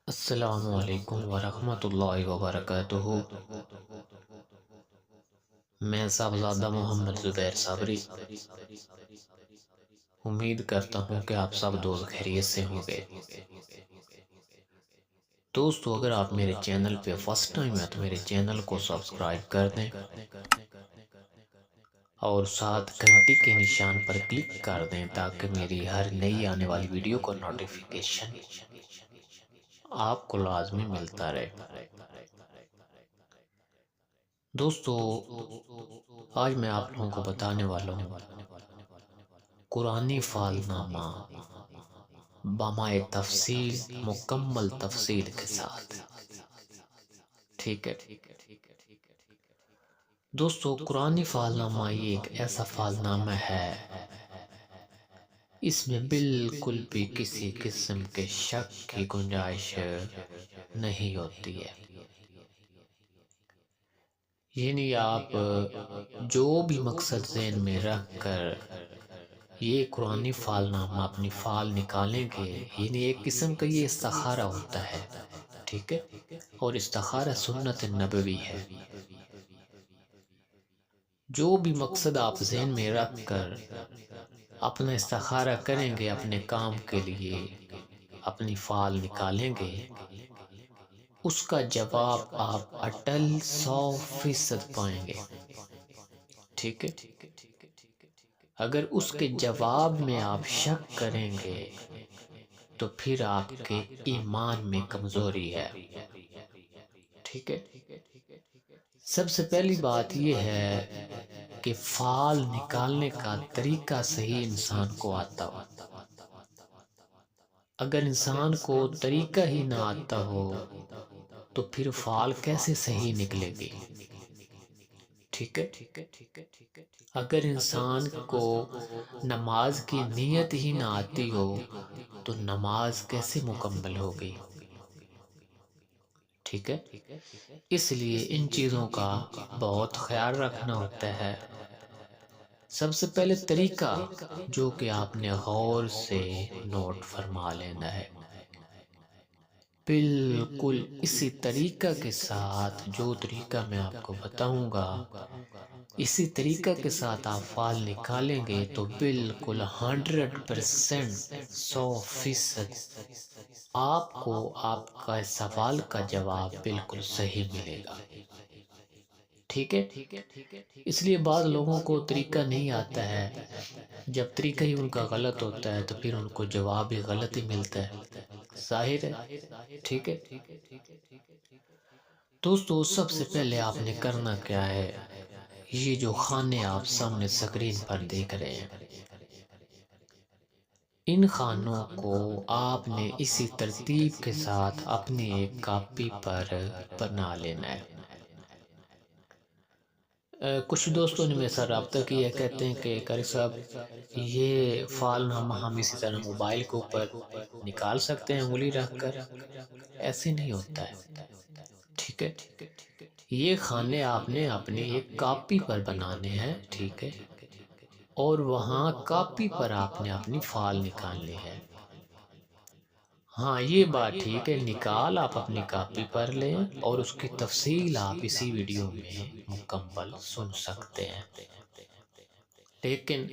السلام علیکم ورحمۃ اللہ وبرکاتہ۔ میں صاحبزادہ محمد زبیر صابری امید کرتا ہوں کہ آپ سب دوست خیریت سے ہوں گے۔ دوستو، اگر آپ میرے چینل پہ فرسٹ ٹائم ہے تو میرے چینل کو سبسکرائب کر دیں اور ساتھ گھنٹی کے نشان پر کلک کر دیں تاکہ میری ہر نئی آنے والی ویڈیو کو نوٹیفیکیشن آپ کو لازمی ملتا رہے۔ دوستو، آج میں آپ لوگوں کو بتانے والا ہوں قرآنی فال نامہ بمائے تفصیل، مکمل تفصیل کے ساتھ۔ ٹھیک ہے دوستو، قرآنی فال نامہ یہ ایک ایسا فال نامہ ہے، اس میں بالکل بھی کسی قسم کے شک کی گنجائش نہیں ہوتی ہے۔ یعنی آپ جو بھی مقصد ذہن میں رکھ کر یہ قرآنی فال نامہ اپنی فال نکالیں گے، یعنی ایک قسم کا یہ استخارہ ہوتا ہے، ٹھیک ہے، اور استخارہ سنت نبوی ہے۔ جو بھی مقصد آپ ذہن میں رکھ کر اپنا استخارہ کریں گے، اپنے کام کے لیے اپنی فال نکالیں گے، اس کا جواب آپ اٹل 100% پائیں گے، ٹھیک ہے۔ اگر اس کے جواب میں آپ شک کریں گے تو پھر آپ کے ایمان میں کمزوری ہے، ٹھیک ہے۔ سب سے پہلی بات یہ ہے کہ فال نکالنے کا طریقہ صحیح انسان کو آتا ہو۔ اگر انسان کو طریقہ ہی نہ آتا ہو تو پھر فال کیسے صحیح نکلے گی، ٹھیک ہے۔ اگر انسان کو نماز کی نیت ہی نہ آتی ہو تو نماز کیسے مکمل ہوگی، ٹھیک ہے۔ اس لیے ان چیزوں کا بہت خیال رکھنا ہوتا ہے۔ سب سے پہلے طریقہ جو کہ آپ نے غور سے نوٹ فرما لینا ہے، بالکل اسی طریقہ کے ساتھ جو طریقہ میں آپ کو بتاؤں گا، اسی طریقہ کے ساتھ آپ فال نکالیں گے تو بالکل 100%، 100% آپ کو آپ کا سوال کا جواب بالکل صحیح ملے گا، ٹھیک ہے۔ اس لیے بعض لوگوں کو طریقہ نہیں آتا ہے، جب طریقہ ہی ان کا غلط ہوتا ہے تو پھر ان کو جواب بھی غلط ہی ملتا ہے، ظاہر ہے، ٹھیک ہے۔ دوستو، سب سے پہلے آپ نے کرنا کیا ہے، یہ جو خانے آپ سامنے سکرین پر دیکھ رہے ہیں، ان خانوں کو آپ نے اسی ترتیب کے ساتھ اپنی ایک کاپی پر بنا لینا ہے۔ کچھ دوستوں نے میرے ساتھ رابطہ کیا، کہتے ہیں کہ قاری صاحب یہ فال نامہ ہم اسی طرح موبائل کے اوپر نکال سکتے ہیں انگلی رکھ کر؟ ایسے نہیں ہوتا ہے، ٹھیک ہے۔ یہ خانے آپ نے اپنی ایک کاپی پر بنانے ہیں، ٹھیک ہے، اور وہاں کاپی پر آپ نے اپنی فال نکالنی ہے۔ ہاں، یہ بات ٹھیک ہے، نکال آپ اپنی کاپی پر لیں اور اس کی تفصیل آپ اسی ویڈیو میں مکمل سن سکتے ہیں، لیکن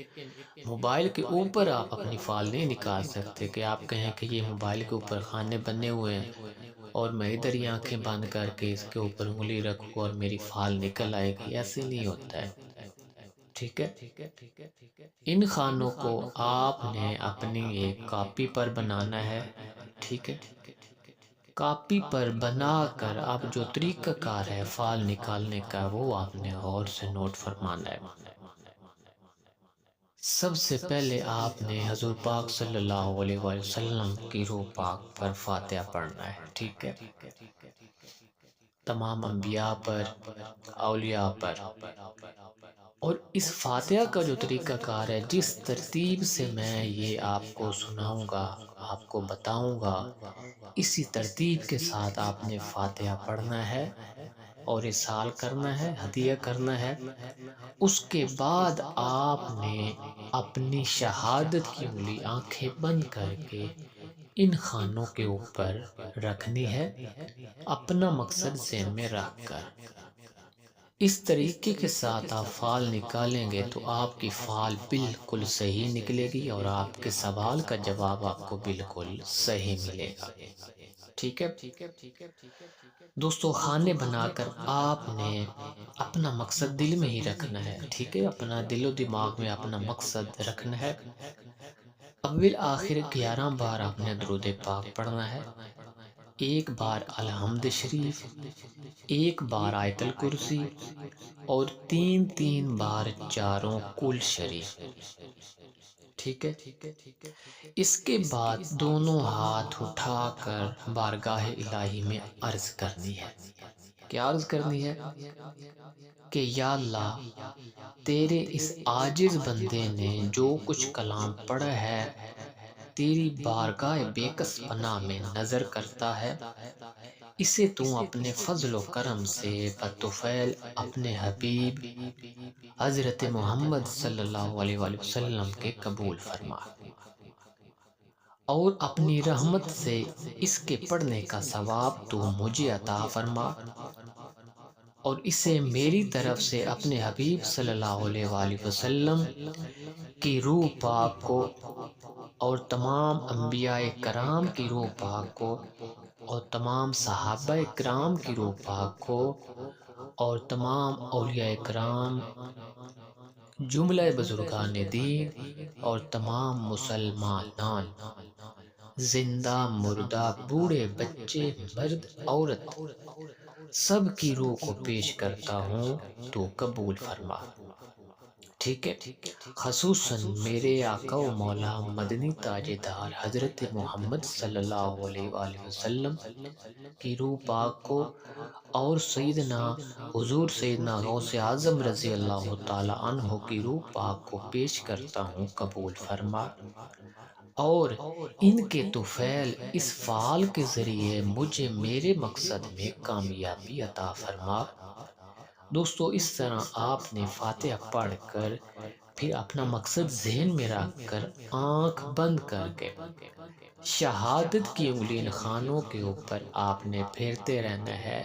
موبائل کے اوپر آپ اپنی فال نہیں نکال سکتے کہ آپ کہیں کہ یہ موبائل کے اوپر خانے بنے ہوئے ہیں اور میں ادھر ہی آنکھیں بند کر کے اس کے اوپر انگلی رکھوں اور میری فال نکل آئے گی، ایسے نہیں ہوتا ہے، ٹھیک ہے۔ ان خانوں کو آپ نے اپنی ایک کاپی پر بنانا ہے، ٹھیک ہے۔ کاپی پر بنا کر اب جو طریقہ کار ہے فال نکالنے کا وہ آپ نے غور سے نوٹ فرمانا ہے۔ سب سے پہلے آپ نے حضور پاک صلی اللہ علیہ وسلم کی روح پاک پر فاتحہ پڑھنا ہے، ٹھیک ہے۔ تمام انبیاء پر، اولیاء پر، اور اس فاتحہ کا جو طریقہ کار ہے، جس ترتیب سے میں یہ آپ کو سناؤں گا، آپ کو بتاؤں گا، اسی ترتیب کے ساتھ آپ نے فاتحہ پڑھنا ہے اور ارسال کرنا ہے، ہدیہ کرنا ہے۔ اس کے بعد آپ نے اپنی شہادت کی انگلی آنکھیں بند کر کے ان خانوں کے اوپر رکھنی ہے، اپنا مقصد ذہن میں رکھ کر۔ اس طریقے کے ساتھ آپ فعل نکالیں گے تو آپ کی فعل بالکل صحیح نکلے گی اور آپ کے سوال کا جواب آپ کو بالکل صحیح ملے گا۔ ٹھیک ہے دوستو، خانے بنا کر آپ نے اپنا مقصد دل میں ہی رکھنا ہے۔ ٹھیک ہے، اپنا دل و دماغ میں اپنا مقصد رکھنا ہے۔ اول آخر 11 بار آپ نے درود پاک پڑھنا ہے، 1 بار الحمد شریف، 1 بار آیت الکرسی اور 3 بار چاروں کل شریف۔ ٹھیک ہے، اس کے بعد دونوں ہاتھ اٹھا کر بارگاہ الہی میں عرض کرنی ہے۔ کیا عرض کرنی ہے؟ کہ یا اللہ، تیرے اس عاجز بندے نے جو کچھ کلام پڑھا ہے تیری بارگاہ بے کس پناہ میں نظر کرتا ہے، اسے تو اپنے فضل و کرم سے بطفیل اپنے حبیب حضرت محمد صلی اللہ علیہ وآلہ وسلم کے قبول فرما، اور اپنی رحمت سے اس کے پڑھنے کا ثواب تو مجھے عطا فرما، اور اسے میری طرف سے اپنے حبیب صلی اللہ علیہ وآلہ وسلم کی روح پاک کو اور تمام انبیاء کرام کی روح پاک کو اور تمام صحابہ کرام کی روح پاک کو اور تمام اولیاء کرام، جملہ بزرگان دین اور تمام مسلمانان، زندہ مردہ، بوڑھے بچے، مرد عورت، سب کی روح کو پیش کرتا ہوں، تو قبول فرما۔ ٹھیک ہے، خصوصاً میرے آقا و مولا مدنی تاجدار حضرت محمد صلی اللہ علیہ وآلہ وسلم کی روح پاک کو اور سیدنا حضور سیدنا غوث اعظم رضی اللہ تعالی عنہ کی روح پاک کو پیش کرتا ہوں، قبول فرما، اور ان کے طفیل اس فعال کے ذریعے مجھے میرے مقصد میں کامیابی عطا فرما۔ دوستو، اس طرح آپ نے فاتحہ پڑھ کر پھر اپنا مقصد ذہن میں رکھ کر آنکھ بند کر کے شہادت کی انگلی ان خانوں کے اوپر آپ نے پھیرتے رہنا ہے،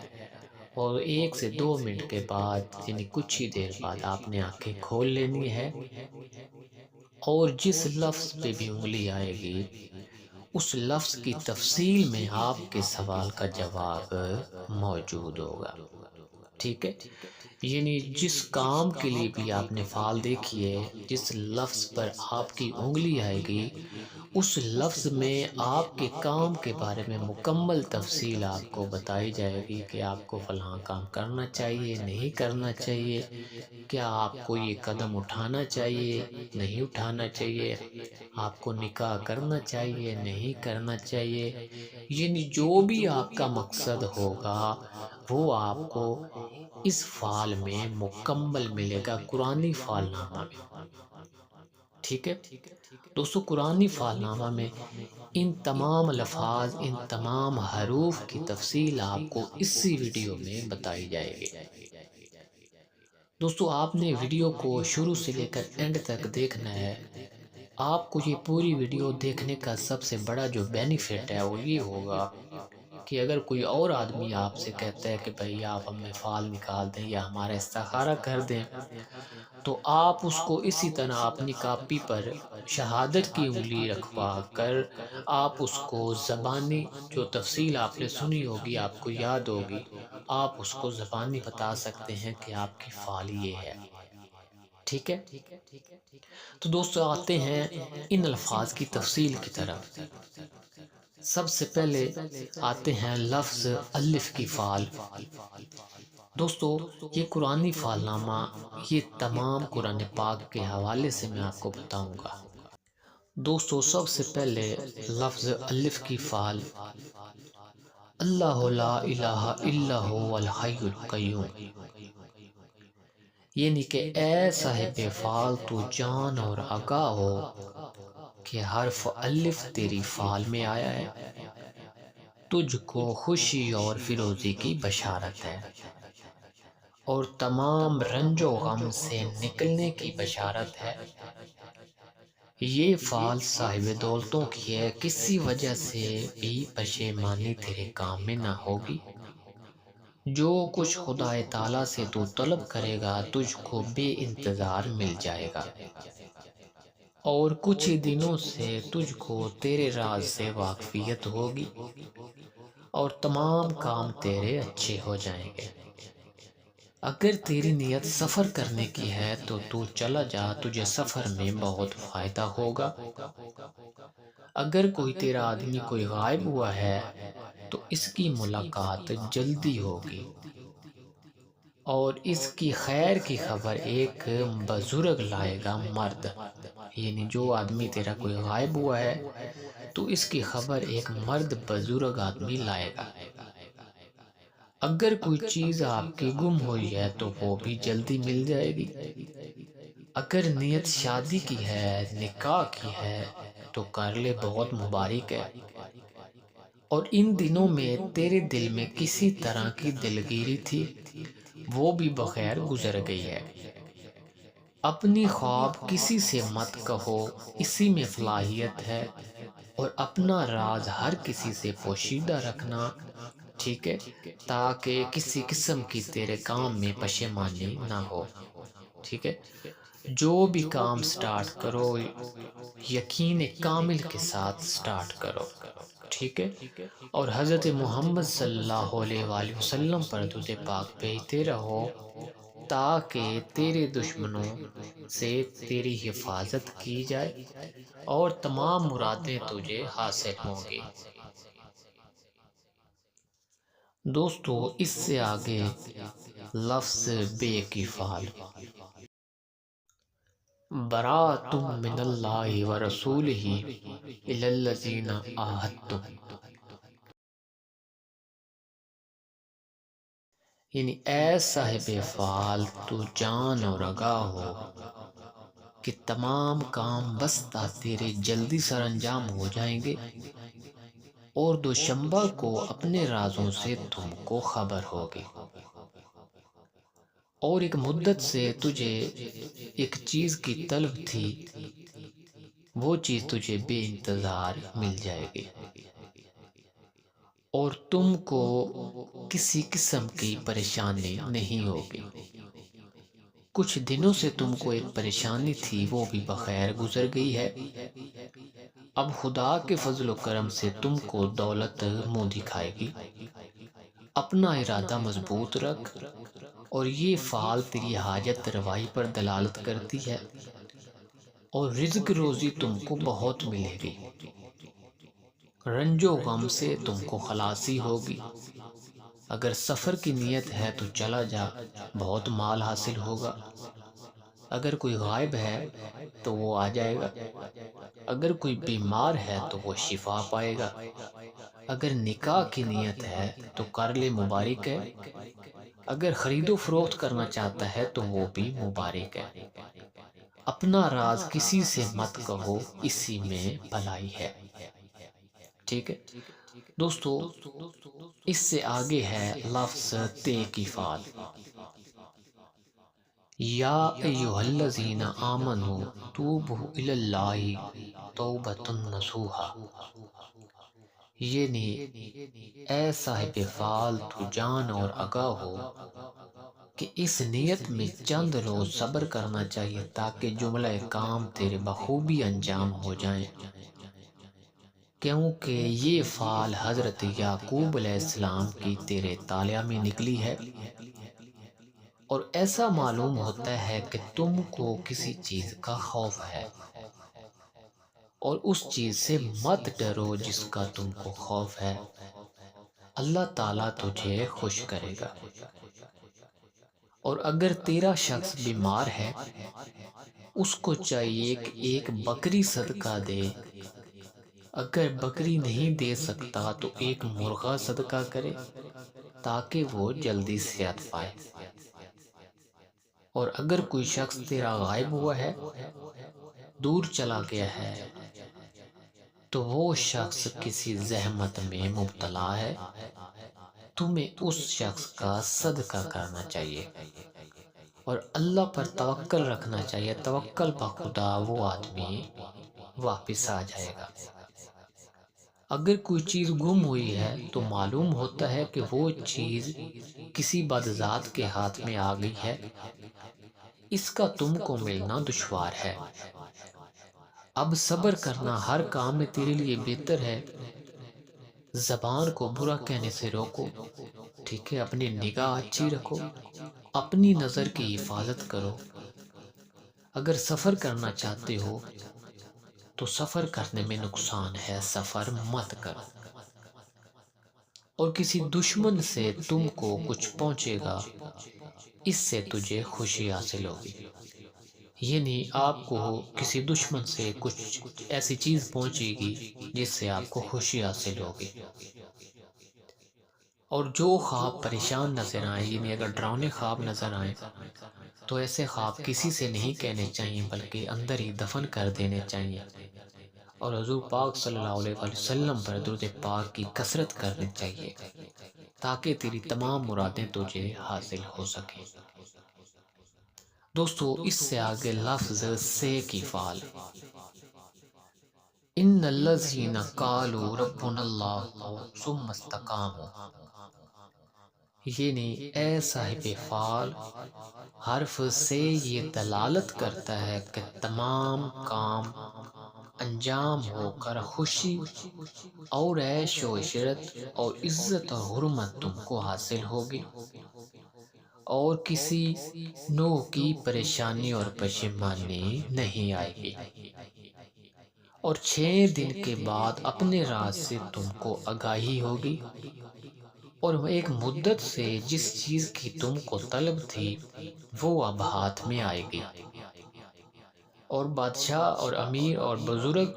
اور 1 سے 2 منٹ کے بعد یعنی کچھ ہی دیر بعد آپ نے آنکھیں کھول لینی ہے، اور جس لفظ پہ بھی انگلی آئے گی اس لفظ کی تفصیل میں آپ کے سوال کا جواب موجود ہوگا۔ ٹھیک ہے، یعنی جس کام کے لیے بھی آپ نے فعال دیکھیے، جس لفظ پر آپ کی انگلی آئے گی اس لفظ میں آپ کے کام کے بارے میں مکمل تفصیل آپ کو بتائی جائے گی کہ آپ کو فلاں کام کرنا چاہیے، نہیں کرنا چاہیے، کیا آپ کو یہ قدم اٹھانا چاہیے، نہیں اٹھانا چاہیے، آپ کو نکاح کرنا چاہیے، نہیں کرنا چاہیے، یعنی جو بھی آپ کا مقصد ہوگا وہ آپ کو اس فعال میں مکمل ملے گا، قرآنی فعال نامہ میں۔ ٹھیک ہے دوستو، قرآنی فعال نامہ میں ان تمام الفاظ، ان تمام حروف کی تفصیل آپ کو اسی ویڈیو میں بتائی جائے گی۔ دوستو، آپ نے ویڈیو کو شروع سے لے کر اینڈ تک دیکھنا ہے۔ آپ کو یہ پوری ویڈیو دیکھنے کا سب سے بڑا جو بینیفٹ ہے وہ یہ ہوگا کہ اگر کوئی اور آدمی آپ سے کہتا ہے کہ بھئی آپ ہمیں فعال نکال دیں یا ہمارا استخارہ کر دیں، تو آپ اس کو اسی طرح اپنی کاپی پر شہادت کی انگلی رکھوا کر آپ اس کو زبانی جو تفصیل آپ نے سنی ہوگی، آپ کو یاد ہوگی، آپ اس کو زبانی بتا سکتے ہیں کہ آپ کی فعال یہ ہے۔ ٹھیک ہے، تو دوستو آتے ہیں ان الفاظ کی تفصیل کی طرف۔ سب سے پہلے آتے ہیں لفظ الف کی فعال۔ دوستو، یہ قرآنی فعال نامہ یہ تمام قرآن پاک کے حوالے سے میں آپ کو بتاؤں گا۔ دوستو، سب سے پہلے لفظ الف کی فعال، اللہ لا الہ الا هو الحی القیوم، یعنی کہ اے صاحب فعال تو جان اور آگاہ ہو کہ حرف الف تیری فعال میں آیا ہے، تجھ کو خوشی اور فیروزی کی بشارت ہے، اور تمام رنج و غم سے نکلنے کی بشارت ہے، یہ فعل صاحب دولتوں کی ہے، کسی وجہ سے بھی پشیمانی تیرے کام میں نہ ہوگی۔ جو کچھ خدا تعالیٰ سے تو طلب کرے گا تجھ کو بے انتظار مل جائے گا، اور کچھ ہی دنوں سے تجھ کو تیرے راز سے واقفیت ہوگی اور تمام کام تیرے اچھے ہو جائیں گے۔ اگر تیری نیت سفر کرنے کی ہے تو چلا جا، تجھے سفر میں بہت فائدہ ہوگا۔ اگر کوئی تیرا آدمی کوئی غائب ہوا ہے تو اس کی ملاقات جلدی ہوگی، اور اس کی خیر کی خبر ایک بزرگ لائے گا مرد۔ یعنی جو آدمی تیرا کوئی غائب ہوا ہے تو اس کی خبر ایک مرد بزرگ آدمی لائے گا۔ اگر کوئی چیز آپ کی گم ہوئی ہے تو وہ بھی جلدی مل جائے گی۔ اگر نیت شادی کی ہے، نکاح کی ہے تو کر لے، بہت مبارک ہے۔ اور ان دنوں میں تیرے دل میں کسی طرح کی دلگیری تھی، وہ بھی بخیر گزر گئی ہے۔ اپنی خواب کسی سے مت کہو، اسی میں فلاحیت ہے، اور اپنا راز ہر کسی سے پوشیدہ رکھنا، ٹھیک ہے، تاکہ کسی قسم کی تیرے کام میں پشیمانی نہ ہو، ٹھیک ہے۔ جو بھی کام سٹارٹ کرو یقین کامل کے ساتھ سٹارٹ کرو، ٹھیک ہے، اور حضرت محمد صلی اللہ علیہ وآلہ وسلم پر درود پاک بھیجتے رہو تاکہ تیرے دشمنوں سے تیری حفاظت کی جائے اور تمام مرادیں تجھے حاصل ہوں گی۔ دوستو، اس سے آگے لفظ بے کی فعل، براۃ من اللہ ورسولہ الی الذین عاہدتم، یعنی اے صاحب فعال تو جان اور آگاہ ہو کہ تمام کام بستہ تیرے جلدی سر انجام ہو جائیں گے، اور دوشنبہ کو اپنے رازوں سے تم کو خبر ہوگی، اور ایک مدت سے تجھے ایک چیز کی طلب تھی، وہ چیز تجھے بے انتظار مل جائے گی، اور تم کو کسی قسم کی پریشانی نہیں ہوگی۔ کچھ دنوں سے تم کو ایک پریشانی تھی، وہ بھی بخیر گزر گئی ہے۔ اب خدا کے فضل و کرم سے تم کو دولت منہ دکھائے گی۔ اپنا ارادہ مضبوط رکھ، اور یہ فعل تیری حاجت روائی پر دلالت کرتی ہے، اور رزق روزی تم کو بہت ملے گی۔ رنج و غم سے تم کو خلاصی ہوگی۔ اگر سفر کی نیت ہے تو چلا جا، بہت مال حاصل ہوگا۔ اگر کوئی غائب ہے تو وہ آ جائے گا۔ اگر کوئی بیمار ہے تو وہ شفا پائے گا۔ اگر نکاح کی نیت ہے تو کر لے، مبارک ہے۔ اگر خرید و فروخت کرنا چاہتا ہے تو وہ بھی مبارک ہے۔ اپنا راز کسی سے مت کہو، اسی میں بھلائی ہے، ٹھیک ہے دوستو۔ اس سے آگے ہے لفظ تے کی فعل، یا ایھا الذین آمنوا توبوا الی اللہ توبۃ نصوحا، یعنی اے صاحب فعال تو جان اور آگاہ ہو کہ اس نیت میں چند روز صبر کرنا چاہیے تاکہ جملہ کام تیرے بخوبی انجام ہو جائیں، کیونکہ یہ فعل حضرت یعقوب علیہ السلام کی تیرے طالع میں نکلی ہے، اور ایسا معلوم ہوتا ہے کہ تم کو کسی چیز کا خوف ہے، اور اس چیز سے مت ڈرو جس کا تم کو خوف ہے، اللہ تعالیٰ تجھے خوش کرے گا۔ اور اگر تیرا شخص بیمار ہے، اس کو چاہیے کہ ایک بکری صدقہ دے، اگر بکری نہیں دے سکتا تو ایک مرغا صدقہ کرے تاکہ وہ جلدی صحت پائے۔ اور اگر کوئی شخص تیرا غائب ہوا ہے، دور چلا گیا ہے، تو وہ شخص کسی زحمت میں مبتلا ہے، تمہیں اس شخص کا صدقہ کرنا چاہیے، اور اللہ پر توکل رکھنا چاہیے۔ توکل بخدا وہ آدمی واپس آ جائے گا۔ اگر کوئی چیز گم ہوئی ہے تو معلوم ہوتا ہے کہ وہ چیز کسی بدذات کے ہاتھ میں آ گئی ہے، اس کا تم کو ملنا دشوار ہے۔ اب صبر کرنا ہر کام میں تیرے لیے بہتر ہے۔ زبان کو برا کہنے سے روکو، ٹھیک ہے؟ اپنی نگاہ اچھی رکھو، اپنی نظر کی حفاظت کرو۔ اگر سفر کرنا چاہتے ہو تو سفر کرنے میں نقصان ہے، سفر مت کرو۔ اور کسی دشمن سے تم کو کچھ پہنچے گا، اس سے تجھے خوشی حاصل ہوگی۔ یعنی آپ کو کسی دشمن سے کچھ ایسی چیز پہنچے گی جس سے آپ کو خوشی حاصل ہوگی۔ اور جو خواب پریشان نظر آئیں، یعنی اگر ڈراؤنے خواب نظر آئیں تو ایسے خواب کسی سے نہیں کہنے چاہیے بلکہ اندر ہی دفن کر دینے چاہیے۔ اور حضور پاک صلی اللہ علیہ وآلہ وسلم پر درود پاک کی کثرت کرنی چاہیے تاکہ تیری تمام مرادیں تجھے حاصل ہو سکیں۔ دوستو اس سے آگے لفظ سے کی فعل، ان الذین قالوا ربنا اللہ ثم استقاموا، یعنی اے صاحب فعل، حرف سے یہ دلالت کرتا ہے کہ تمام کام انجام ہو کر خوشی اور عیش و عشرت اور عزت اور حرمت تم کو حاصل ہوگی، اور کسی نوع کی پریشانی اور پشیمانی نہیں آئے گی، اور 6 دن کے بعد اپنے راز سے تم کو آگاہی ہوگی، اور ایک مدت سے جس چیز کی تم کو طلب تھی وہ اب ہاتھ میں آئے گی، اور بادشاہ اور امیر اور بزرگ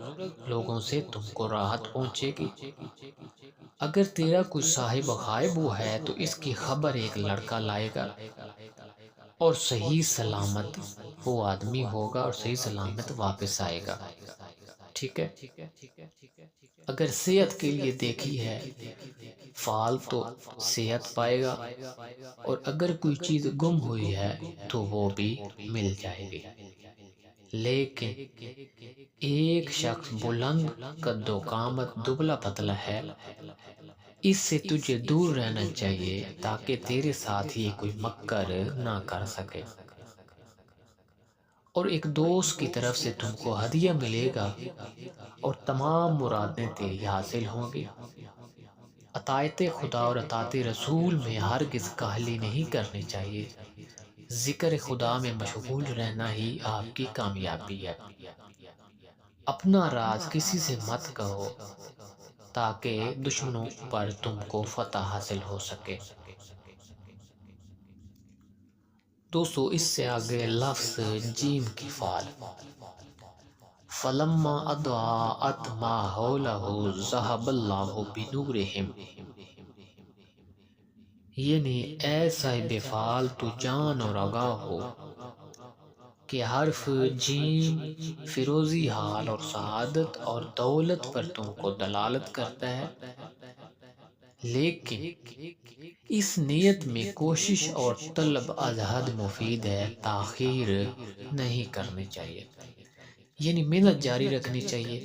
لوگوں سے تم کو راحت پہنچے گی۔ اگر تیرا کوئی صاحب غائب ہوا ہے تو اس کی خبر ایک لڑکا لائے گا، اور صحیح سلامت وہ آدمی ہوگا اور صحیح سلامت واپس آئے گا، ٹھیک ہے؟ اگر صحت کے لیے دیکھی ہے فعال تو صحت پائے گا، اور اگر کوئی چیز گم ہوئی ہے تو وہ بھی مل جائے گی۔ لیکن ایک شخص بلند قد و قامت دبلا پتلا ہے، اس سے تجھے دور رہنا چاہیے تاکہ تیرے ساتھ یہ کوئی مکر نہ کر سکے۔ اور ایک دوست کی طرف سے تم کو ہدیہ ملے گا اور تمام مرادیں تیری حاصل ہوں گی۔ اطاعت خدا اور اطاعت رسول میں ہرگز کاہلی نہیں کرنی چاہیے، ذکر خدا میں مشغول رہنا ہی آپ کی کامیابی ہے۔ اپنا راز کسی سے مت کہو تاکہ دشمنوں پر تم کو فتح حاصل ہو سکے۔ دوستو اس سے آگے لفظ جیم کی فعل، فلما اضاءت ما حولہ ذہب اللہ بنورہم، یعنی اے صاحب فعل تو جان اور آگاہ ہو کہ حرف جیم فیروزی حال اور سعادت اور دولت پر تم کو دلالت کرتا ہے، لیکن اس نیت میں کوشش اور طلب از حد مفید ہے، تاخیر نہیں کرنی چاہیے، یعنی محنت جاری رکھنی چاہیے،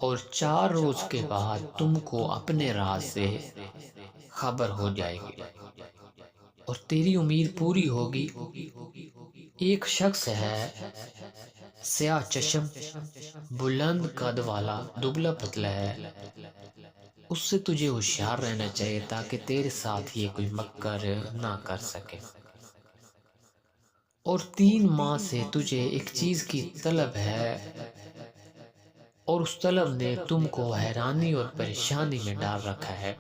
اور 4 روز کے بعد تم کو اپنے راز سے خبر ہو جائے گی اور تیری امید پوری ہوگی۔ ایک شخص ہے سیاہ چشم، بلند قد والا، دبلا پتلا ہے، اس سے تجھے ہوشیار رہنا چاہیے تاکہ تیرے ساتھ یہ کوئی مکر نہ کر سکے۔ اور 3 ماہ سے تجھے ایک چیز کی طلب ہے اور اس طلب نے تم کو حیرانی اور پریشانی میں ڈال رکھا ہے،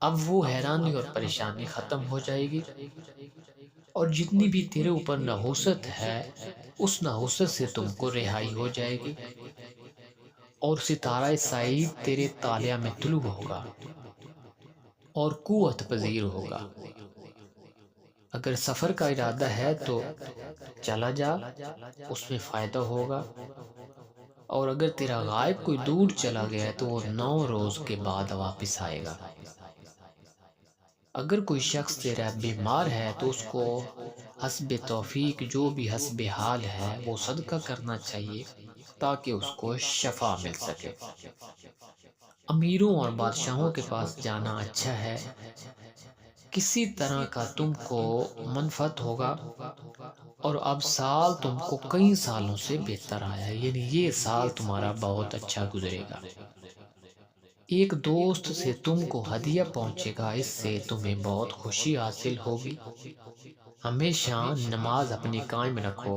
اب وہ حیرانی اور پریشانی ختم ہو جائے گی، اور جتنی بھی تیرے اوپر نحوست ہے اس نحوست سے تم کو رہائی ہو جائے گی، اور ستارہ سعید تیرے طالع میں طلوع ہوگا اور قوت پذیر ہوگا۔ اگر سفر کا ارادہ ہے تو چلا جا، اس میں فائدہ ہوگا، اور اگر تیرا غائب کوئی دور چلا گیا ہے تو وہ 9 روز کے بعد واپس آئے گا۔ اگر کوئی شخص تیرا بیمار ہے تو اس کو حسب توفیق جو بھی حسب حال ہے وہ صدقہ کرنا چاہیے تاکہ اس کو شفا مل سکے۔ امیروں اور بادشاہوں کے پاس جانا اچھا ہے، کسی طرح کا تم کو منفعت ہوگا، اور اب سال تم کو کئی سالوں سے بہتر آیا، یعنی یہ سال تمہارا بہت اچھا گزرے گا۔ ایک دوست سے تم کو ہدیہ پہنچے گا، اس سے تمہیں بہت خوشی حاصل ہوگی۔ ہمیشہ نماز اپنی قائم رکھو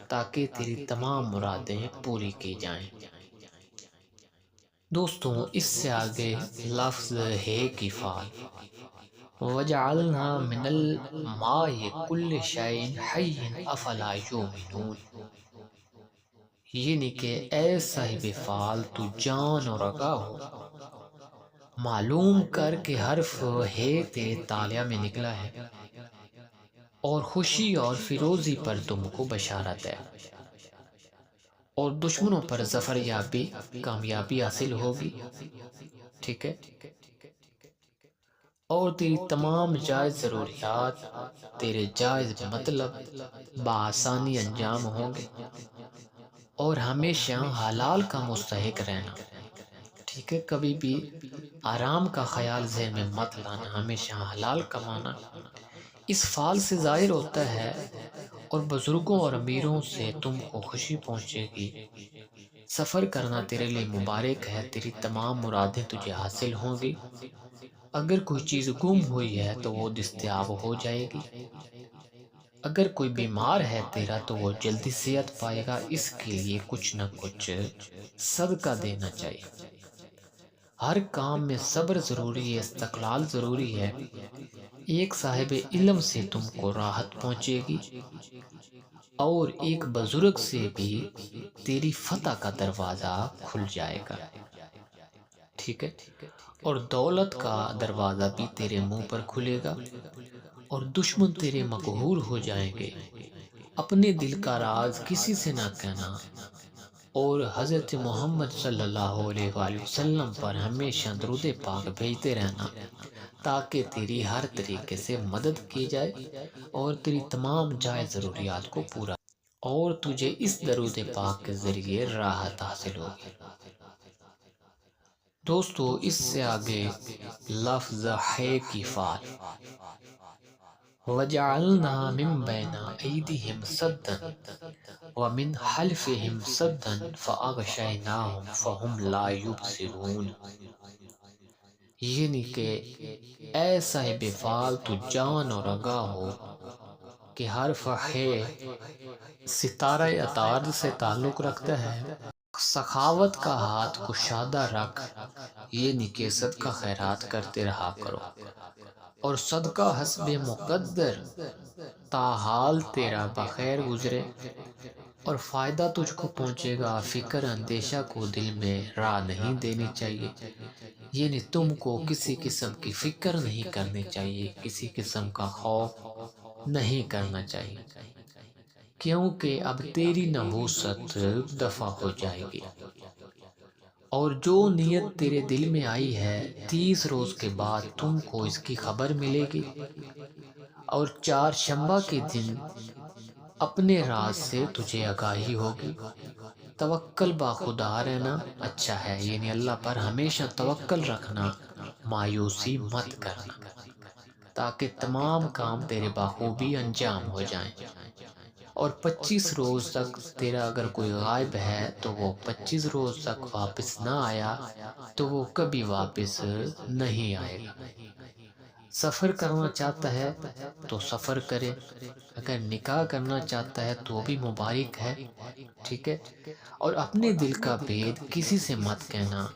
تاکہ تیری تمام مرادیں پوری کی جائیں۔ دوستوں اس سے آگے لفظ ہے کی فعل، وَجَعَلْنَا مِنَ الْمَاءِ كُلِّ شَيْءٍ حَيٍّ أَفَلَا يُؤْمِنُونَ، یعنی کہ اے صاحب فعل تو جان اور آگاہ ہو، معلوم کر کے حرف ہے تیرے تالیہ میں نکلا ہے، اور خوشی اور فیروزی پر تم کو بشارت ہے، اور دشمنوں پر ظفر یابی کامیابی حاصل ہوگی۔ ٹھیک ہے، اور تیری تمام جائز ضروریات، تیرے جائز مطلب بآسانی انجام ہوں گے، اور ہمیشہ حلال کا مستحق رہنا۔ ٹھیک ہے، کبھی بھی آرام کا خیال ذہن میں مت لانا، ہمیشہ حلال کمانا۔ اس فعل سے ظاہر ہوتا ہے اور بزرگوں اور امیروں سے تم کو خوشی پہنچے گی۔ سفر کرنا تیرے لیے مبارک ہے، تیری تمام مرادیں تجھے حاصل ہوں گی۔ اگر کوئی چیز گم ہوئی ہے تو وہ دستیاب ہو جائے گی۔ اگر کوئی بیمار ہے تیرا تو وہ جلدی صحت پائے گا، اس کے لیے کچھ نہ کچھ صدقہ دینا چاہیے۔ ہر کام میں صبر ضروری ہے، استقلال ضروری ہے۔ ایک صاحب علم سے تم کو راحت پہنچے گی، اور ایک بزرگ سے بھی تیری فتح کا دروازہ کھل جائے گا۔ ٹھیک ہے، اور دولت کا دروازہ بھی تیرے منہ پر کھلے گا، اور دشمن تیرے مقہور ہو جائیں گے۔ اپنے دل کا راز کسی سے نہ کہنا، اور حضرت محمد صلی اللہ علیہ وآلہ وسلم پر ہمیشہ درود پاک بھیجتے رہنا تاکہ تیری ہر طریقے سے مدد کی جائے اور تیری تمام جائز ضروریات کو پورا، اور تجھے اس درود پاک کے ذریعے راحت حاصل ہوگی۔ دوستو اس سے آگے لفظ ہے کی فعل، وَجَعَلْنَا مِن بَيْنَ أَيْدِيهِمْ سَدًّا وَمِنْ خَلْفِهِمْ سَدًّا فَأَغْشَيْنَاهُمْ فَهُمْ لَا يُبْصِرُونَ، یعنی کہ اے صاحب فعل تو جان اور آگاہ ہو کہ حرف ہے ستارہ عطارد سے تعلق رکھتا ہے۔ سخاوت کا ہاتھ کشادہ رکھ، یعنی کہ صدقہ خیرات کرتے رہا کرو، اور صدقہ حسب مقدر تاحال تیرا بخیر گزرے، اور فائدہ تجھ کو پہنچے گا۔ فکر اندیشہ کو دل میں راہ نہیں دینی چاہیے، یعنی تم کو کسی قسم کی فکر نہیں کرنی چاہیے، کسی قسم کا خوف نہیں کرنا چاہیے، کیونکہ اب تیری نحوست دفع ہو جائے گی، اور جو نیت تیرے دل میں آئی ہے 30 روز کے بعد تم کو اس کی خبر ملے گی، اور چہارشنبہ کے دن اپنے راز سے تجھے آگاہی ہوگی۔ توکل با خدا رہنا اچھا ہے، یعنی اللہ پر ہمیشہ توکل رکھنا، مایوسی مت کرنا، تاکہ تمام کام تیرے بخوبی انجام ہو جائیں۔ اور 25 روز تک تیرا اگر کوئی غائب ہے تو وہ 25 روز تک واپس نہ آیا تو وہ کبھی واپس نہیں آئے گا۔ سفر کرنا چاہتا ہے تو سفر کرے، اگر نکاح کرنا چاہتا ہے تو بھی مبارک ہے۔ ٹھیک ہے، اور اپنے دل کا بھید کسی سے مت کہنا،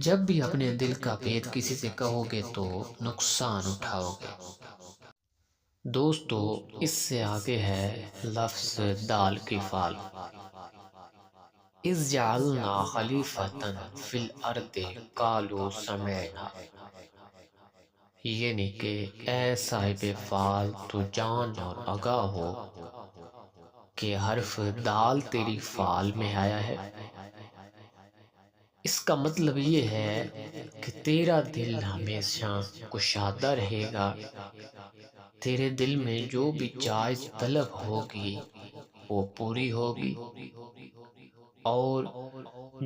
جب بھی اپنے دل کا بھید کسی سے کہو گے تو نقصان اٹھاؤ گے۔ دوستو اس سے آگے ہے لفظ دال کی فعل، اذ جعلنا خلیفۃ فی الارض قالوا سمعنا، یعنی کہ اے صاحب فعل تو جان اور آگاہ ہو کہ حرف دال تیری فعل میں آیا ہے۔ اس کا مطلب یہ ہے کہ تیرا دل ہمیشہ کشادہ رہے گا، تیرے دل میں جو بھی جائز طلب ہوگی وہ پوری ہوگی، اور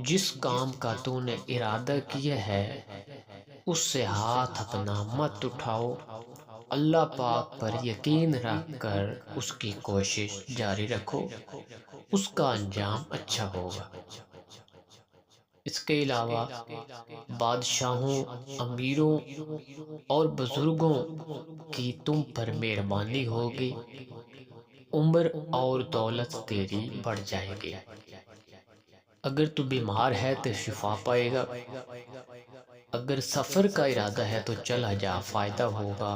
جس کام کا تو نے ارادہ کیا ہے اس سے ہاتھ اپنا مت اٹھاؤ، اللہ پاک پر یقین رکھ کر اس کی کوشش جاری رکھو، اس کا انجام اچھا ہوگا۔ اس کے علاوہ بادشاہوں، امیروں اور بزرگوں کی تم پر مہربانی ہوگی، عمر اور دولت تیری بڑھ جائے گی۔ اگر تو بیمار ہے تو شفا پائے گا، اگر سفر کا ارادہ ہے تو چلا جا، فائدہ ہوگا،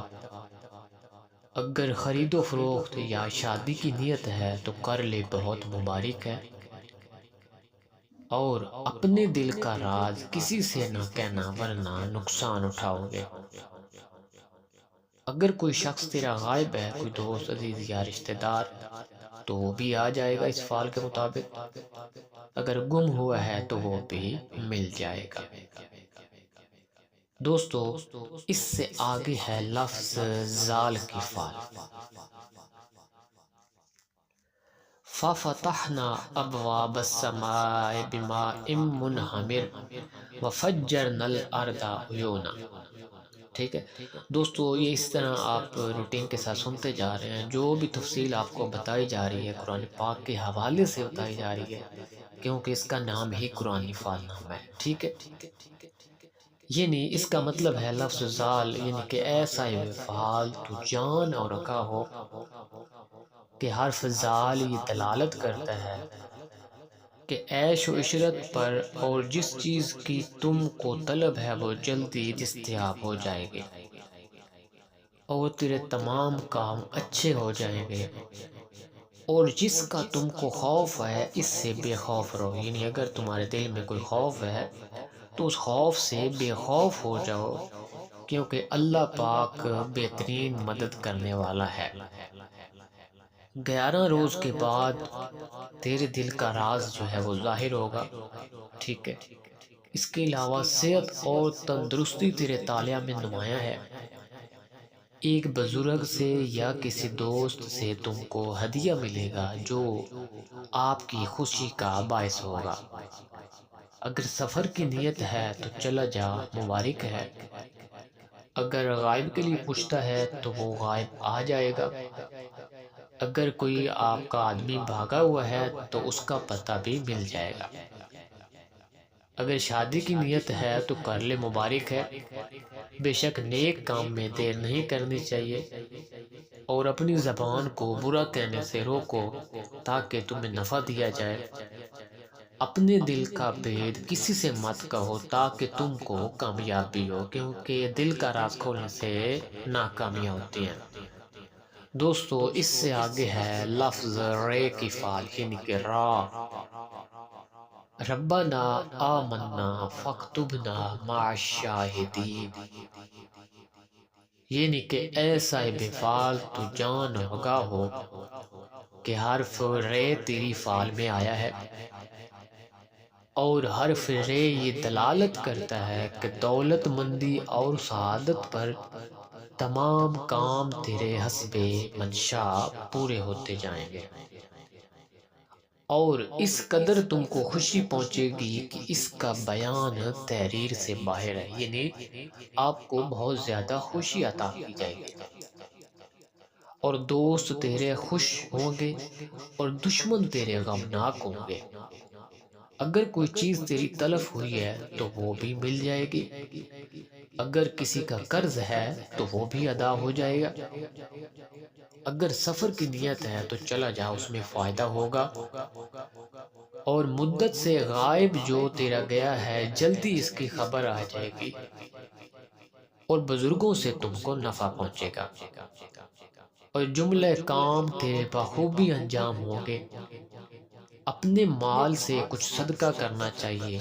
اگر خرید و فروخت یا شادی کی نیت ہے تو کر لے، بہت مبارک ہے، اور اپنے دل کا راز کسی سے نہ کہنا ورنہ نقصان اٹھاؤ گے۔ اگر کوئی شخص تیرا غائب ہے، کوئی دوست عزیز یا رشتہ دار، تو وہ بھی آ جائے گا اس فعل کے مطابق، اگر گم ہوا ہے تو وہ بھی مل جائے گا۔ دوستو، اس سے آگے ہے لفظ زال کی فعل۔ فَفَتَحْنَا أَبْوَابَ السَّمَاءِ بِمَاءٍ مُنْهَمِرٍ وَفَجَّرْنَا الْأَرْضَ عُيُونًا۔ ٹھیک ہے دوستو، یہ اس طرح آپ روٹین کے ساتھ سنتے جا رہے ہیں، جو بھی تفصیل آپ کو بتائی جا رہی ہے قرآن پاک کے حوالے سے بتائی جا رہی ہے، کیونکہ اس کا نام ہی قرآن فعل نام ہے۔ ٹھیک ہے، یعنی اس کا مطلب ہے لفظ زال، یعنی کہ ایسا فعال تو جان اور رکھا ہو، کہ حرف زال یہ دلالت کرتا ہے کہ عیش و عشرت پر، اور جس چیز کی تم کو طلب ہے وہ جلدی دستیاب ہو جائے گی، اور تیرے تمام کام اچھے ہو جائیں گے، اور جس کا تم کو خوف ہے اس سے بے خوف رہو، یعنی اگر تمہارے دل میں کوئی خوف ہے تو اس خوف سے بے خوف ہو جاؤ، کیونکہ اللہ پاک بہترین مدد کرنے والا ہے۔ 11 روز کے بعد تیرے دل کا راز جو ہے وہ ظاہر ہوگا۔ ٹھیک ہے، اس کے علاوہ صحت اور تندرستی تیرے طالع میں نمایاں ہے۔ ایک بزرگ سے یا کسی دوست سے تم کو ہدیہ ملے گا جو آپ کی خوشی کا باعث ہوگا۔ اگر سفر کی نیت ہے تو چلا جا، مبارک ہے، اگر غائب کے لیے پوچھتا ہے تو وہ غائب آ جائے گا، اگر کوئی آپ کا آدمی بھاگا ہوا ہے تو اس کا پتہ بھی مل جائے گا، اگر شادی کی نیت ہے تو کر لے، مبارک ہے، بے شک نیک کام میں دیر نہیں کرنی چاہیے، اور اپنی زبان کو برا کہنے سے روکو تاکہ تمہیں نفع دیا جائے، اپنے دل کا بید کسی سے مت کہو تاکہ تم کو کامیابی ہو، کیونکہ دل کا راز کھولنے سے ناکامیاں ہوتی ہیں۔ دوستو، اس سے آگے ہے لفظ رے کی فعل، یعنی کہ را۔ ربنا آمنا فاکتبنا مع الشاہدین، یعنی کہ اے صاحب فعل تو جان و آگاہ ہو کہ حرف رے تیری فعل میں آیا ہے، اور حرف رے یہ دلالت کرتا ہے کہ دولت مندی اور سعادت پر تمام کام تیرے حسب منشا پورے ہوتے جائیں گے، اور اس قدر تم کو خوشی پہنچے گی کہ اس کا بیان تحریر سے باہر ہے، یعنی آپ کو بہت زیادہ خوشی عطا کی جائے گی، اور دوست تیرے خوش ہوں گے اور دشمن تیرے غمناک ہوں گے، اگر کوئی چیز تیری طلب ہوئی ہے تو وہ بھی مل جائے گی، اگر کسی کا قرض ہے تو وہ بھی ادا ہو جائے گا، اگر سفر کی نیت ہے تو چلا جا، اس میں فائدہ ہوگا، اور مدت سے غائب جو تیرا گیا ہے جلدی اس کی خبر آ جائے گی، اور بزرگوں سے تم کو نفع پہنچے گا، اور جملہ کام تیرے بخوبی انجام ہوں گے۔ اپنے مال سے کچھ صدقہ کرنا چاہیے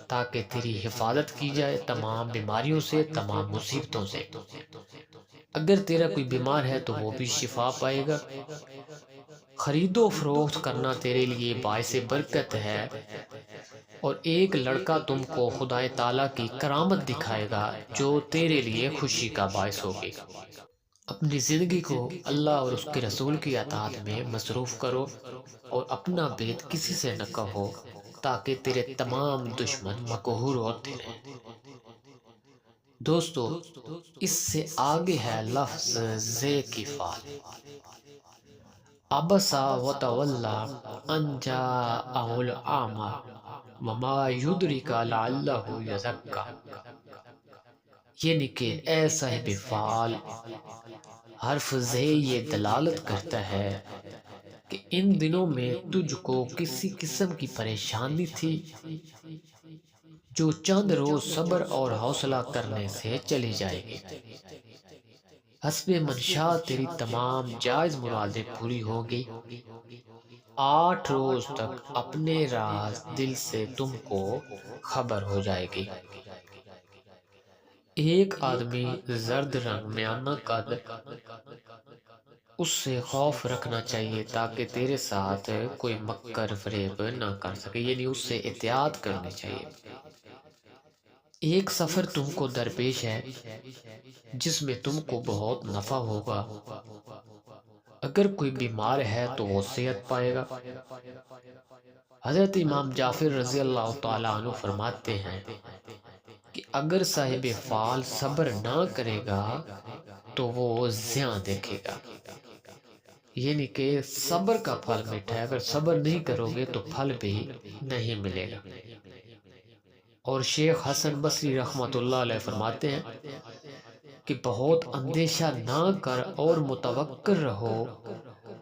تاکہ تیری حفاظت کی جائے تمام بیماریوں سے، تمام مصیبتوں سے، اگر تیرا کوئی بیمار ہے تو وہ بھی شفا پائے گا، خرید و فروخت کرنا تیرے لیے باعث برکت ہے، اور ایک لڑکا تم کو خدا تعالیٰ کی کرامت دکھائے گا جو تیرے لیے خوشی کا باعث ہوگی۔ اپنی زندگی کو اللہ اور اس کے رسول کی اطاعت میں مصروف کرو اور اپنا بید کسی سے نہ کہو تاکہ تیرے تمام دشمن مقہور ہوتے رہیں۔ دوستو، اس سے آگے ہے لفظ زے کی فعل۔ ابسا وتولا ان جاءہ الاعمی وما یدرک لعلہ یزکا، یعنی کہ اے صاحب فعال، حرف زے یہ دلالت کرتا ہے کہ ان دنوں میں تجھ کو کسی قسم کی پریشانی تھی جو چند روز صبر اور حوصلہ کرنے سے چلی جائے گی۔ حسب منشا تیری تمام جائز مرادیں پوری ہوگی۔ 8 روز تک اپنے راز دل سے تم کو خبر ہو جائے گی۔ ایک آدمی زرد رنگ میانہ قد، اس سے خوف رکھنا چاہیے تاکہ تیرے ساتھ کوئی مکر فریب نہ کر سکے، یعنی اس سے احتیاط کرنی چاہیے۔ ایک سفر تم کو درپیش ہے جس میں تم کو بہت نفع ہوگا۔ اگر کوئی بیمار ہے تو وہ صحت پائے گا۔ حضرت امام جعفر رضی اللہ تعالیٰ عنہ فرماتے ہیں کہ اگر صاحب فعال صبر نہ کرے گا تو وہ زیاں دیکھے گا، یعنی کہ صبر کا پھل میٹھا ہے، اگر صبر نہیں کرو گے تو پھل بھی نہیں ملے گا۔ اور شیخ حسن بصری رحمۃ اللہ علیہ فرماتے ہیں کہ بہت اندیشہ نہ کر اور متوکل رہو،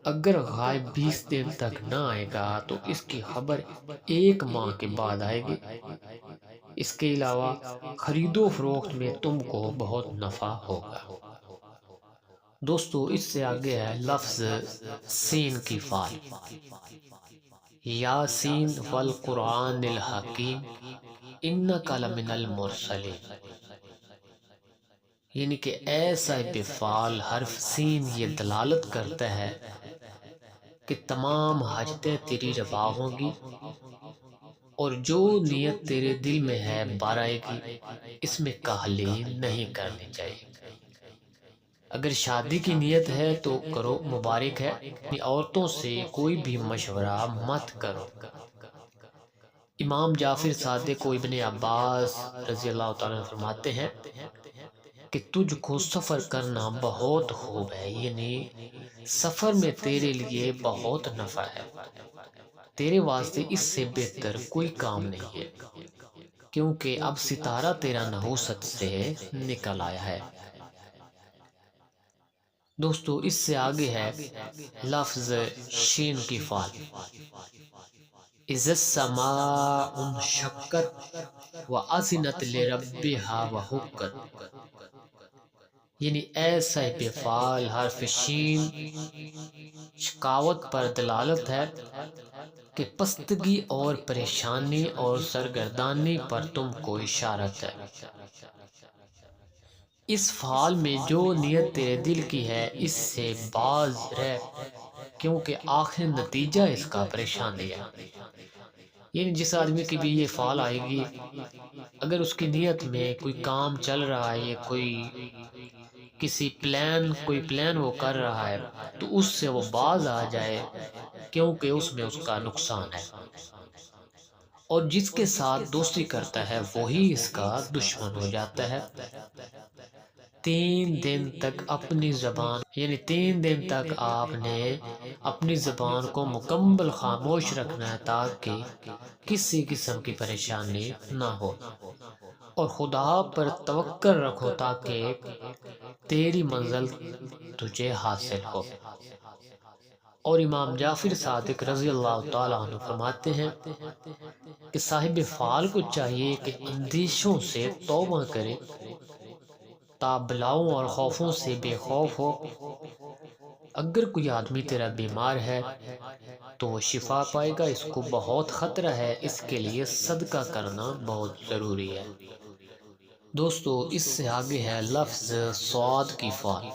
اگر غائب 20 دن تک نہ آئے گا تو اس کی خبر 1 ماہ کے بعد آئے گی۔ اس کے علاوہ خرید و فروخت میں تم کو بہت نفع ہوگا۔ دوستو، اس سے آگے ہے لفظ سین کی فعل۔ یاسین والقرآن الحکیم انک لمن المرسلین، یعنی کہ اے صاحب فعال، حرف سین یہ دلالت کرتا ہے کہ تمام حاجتیں تیری روا ہوں گی اور جو نیت تیرے دل میں ہے بار آئے گی، اس میں کاہلی نہیں کرنی چاہیے۔ اگر شادی کی نیت ہے تو کرو، مبارک ہے۔ عورتوں سے کوئی بھی مشورہ مت کرو۔ امام جعفر صادق و ابن عباس رضی اللہ تعالیٰ عنہ فرماتے ہیں کہ تجھ کو سفر کرنا بہت خوب ہے، یعنی سفر میں تیرے لیے بہت نفع ہے، تیرے واسطے اس سے بہتر کوئی کام نہیں ہے، کیونکہ اب ستارہ تیرا نحوست سے نکل آیا ہے۔ دوستو، اس سے آگے ہے لفظ شین کی فعل۔ اذا السماء انشقت واذنت لربها وحقت، یعنی اے صاحب فعال، حرف شین شقاوت پر دلالت ہے کہ پستگی اور پریشانی اور سرگردانی پر تم کو اشارت ہے۔ اس فعال میں جو نیت تیرے دل کی ہے اس سے باز رہ، کیونکہ آخر نتیجہ اس کا پریشانی ہے۔ یعنی جس آدمی کی بھی یہ فعال آئے گی، اگر اس کی نیت میں کوئی کام چل رہا ہے، کوئی پلان وہ کر رہا ہے، تو اس سے وہ باز آ جائے، کیونکہ اس میں اس کا نقصان ہے۔ اور جس کے ساتھ دوستی کرتا ہے وہی اس کا دشمن ہو جاتا ہے۔ 3 دن تک اپنی زبان، یعنی 3 دن تک آپ نے اپنی زبان کو مکمل خاموش رکھنا ہے تاکہ کسی قسم کی پریشانی نہ ہو، اور خدا پر توکل رکھو تاکہ تیری منزل تجھے حاصل ہو۔ اور امام جعفر صادق رضی اللہ تعالیٰ عنہ فرماتے ہیں کہ صاحب فعال کو چاہیے کہ اندیشوں سے توبہ کرے تا بلاؤں اور خوفوں سے بے خوف ہو۔ اگر کوئی آدمی تیرا بیمار ہے تو وہ شفا پائے گا، اس کو بہت خطرہ ہے، اس کے لیے صدقہ کرنا بہت ضروری ہے۔ دوستو، اس سے آگے ہے لفظ صاد کی فعل۔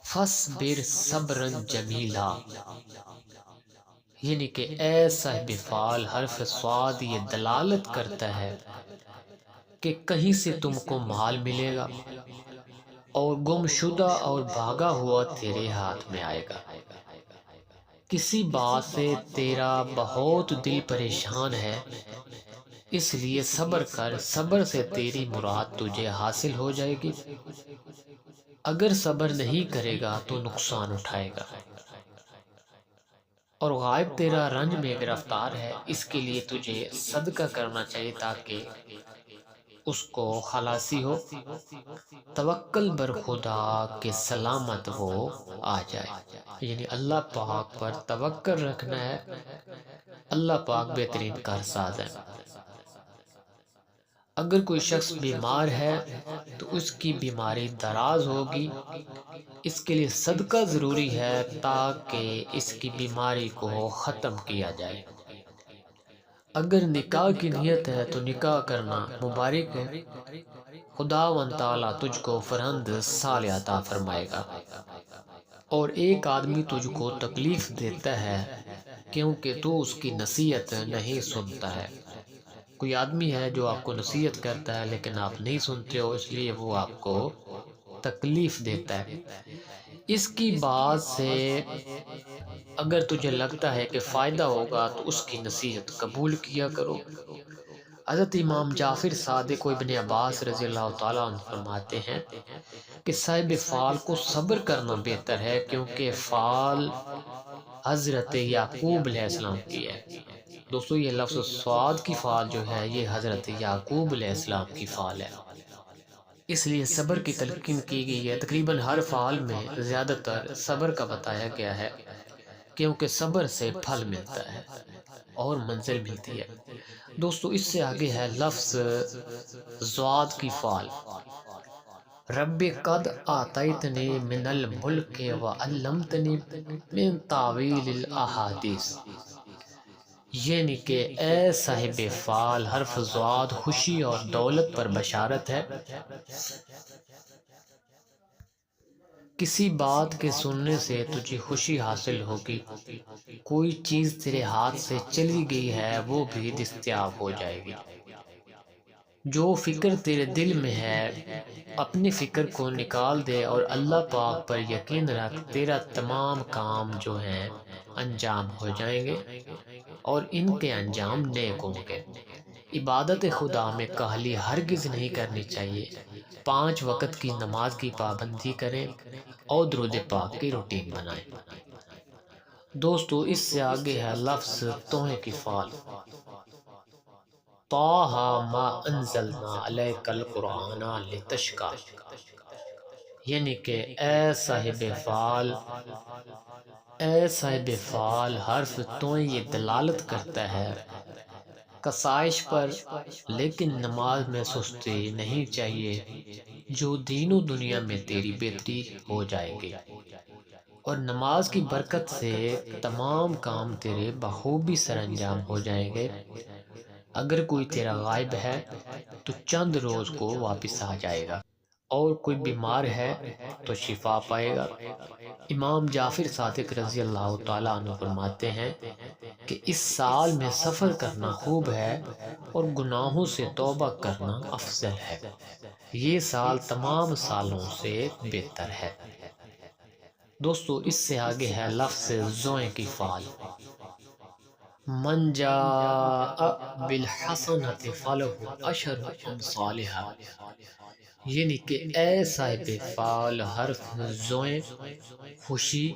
فَاصْبِرْ صَبْرًا جَمِيلًا، یعنی کہ اے صاحب فعال، حرف صاد یہ دلالت کرتا ہے کہ کہیں سے تم کو مال ملے گا اور گمشدہ اور بھاگا ہوا تیرے ہاتھ میں آئے گا۔ کسی بات سے تیرا بہت دل پریشان ہے، اس لیے صبر کر، صبر سے تیری مراد تجھے حاصل ہو جائے گی۔ اگر صبر نہیں کرے گا تو نقصان اٹھائے گا۔ اور غائب تیرا رنج میں گرفتار ہے، اس کے لیے تجھے صدقہ کرنا چاہیے تاکہ اس کو خلاصی ہو۔ توکل بر خدا کے سلامت وہ آ جائے، یعنی اللہ پاک پر توکل رکھنا ہے۔ اللہ پاک بہترین کارساز ہے۔ اگر کوئی شخص بیمار ہے تو اس کی بیماری دراز ہوگی، اس کے لیے صدقہ ضروری ہے تاکہ اس کی بیماری کو ختم کیا جائے۔ اگر نکاح کی نیت ہے تو نکاح کرنا مبارک ہے، خداوند تعالیٰ تجھ کو فرزند صالح عطا فرمائے گا۔ اور ایک آدمی تجھ کو تکلیف دیتا ہے کیونکہ تو اس کی نصیحت نہیں سنتا ہے۔ کوئی آدمی ہے جو آپ کو نصیحت کرتا ہے لیکن آپ نہیں سنتے ہو، اس لیے وہ آپ کو تکلیف دیتا ہے۔ اس کی بات سے اگر تجھے لگتا ہے کہ فائدہ ہوگا تو اس کی نصیحت قبول کیا کرو۔ حضرت امام جعفر صادق و ابن عباس رضی اللہ تعالیٰ عنہ فرماتے ہیں کہ صاحب فال کو صبر کرنا بہتر ہے، کیونکہ فال حضرت یعقوب علیہ السلام کی ہے۔ دوستو یہ لفظ سعاد کی فال جو ہے یہ حضرت یعقوب علیہ السلام کی فال ہے، اس لیے صبر کی تلقین کی گئی ہے۔ تقریباً ہر فال میں زیادہ تر صبر کا بتایا گیا ہے، کیونکہ صبر سے پھل ملتا ہے اور منزل ملتی ہے۔ دوستو اس سے آگے ہے لفظ ضاد کی فال۔ رب قد آتیتنی من الملک وعلمتنی من تعویل الاحادیث، یعنی کہ اے صاحب فال، حرف ضاد خوشی اور دولت پر بشارت ہے۔ کسی بات کے سننے سے تجھے خوشی حاصل ہوگی، کوئی چیز تیرے ہاتھ سے چلی گئی ہے وہ بھی دستیاب ہو جائے گی۔ جو فکر تیرے دل میں ہے اپنی فکر کو نکال دے اور اللہ پاک پر یقین رکھ، تیرا تمام کام جو ہیں انجام ہو جائیں گے اور ان کے انجام نیک ہوں گے۔ عبادت خدا میں کاہلی ہرگز نہیں کرنی چاہیے۔ 5 وقت کی نماز کی پابندی کریں اور درود پاک کی روٹین بنائیں۔ دوستو اس سے آگے ہے لفظ توحے کی فال۔ طٰہ ما انزلنا علیک القرآن لتشقیٰ، یعنی کہ اے صاحب فال، اے صاحب فال، حرف توئے یہ دلالت کرتا ہے کسائش پر، لیکن نماز میں سستی نہیں چاہیے، جو دین و دنیا میں تیری بہتری ہو جائے گی اور نماز کی برکت سے تمام کام تیرے بخوبی سر انجام ہو جائیں گے۔ اگر کوئی تیرا غائب ہے تو چند روز کو واپس آ جائے گا، اور کوئی بیمار ہے تو شفا پائے گا۔ امام جعفر صادق رضی اللہ تعالیٰ عنہ فرماتے ہیں کہ اس سال میں سفر کرنا خوب ہے اور گناہوں سے توبہ کرنا افضل ہے، یہ سال تمام سالوں سے بہتر ہے۔ دوستو اس سے آگے ہے لفظ ضوئیں کی فال۔ من جاء بالحسنۃ فلہ عشر امثالھا، یعنی کہ اے صاحب فال، حرف ضوئیں خوشی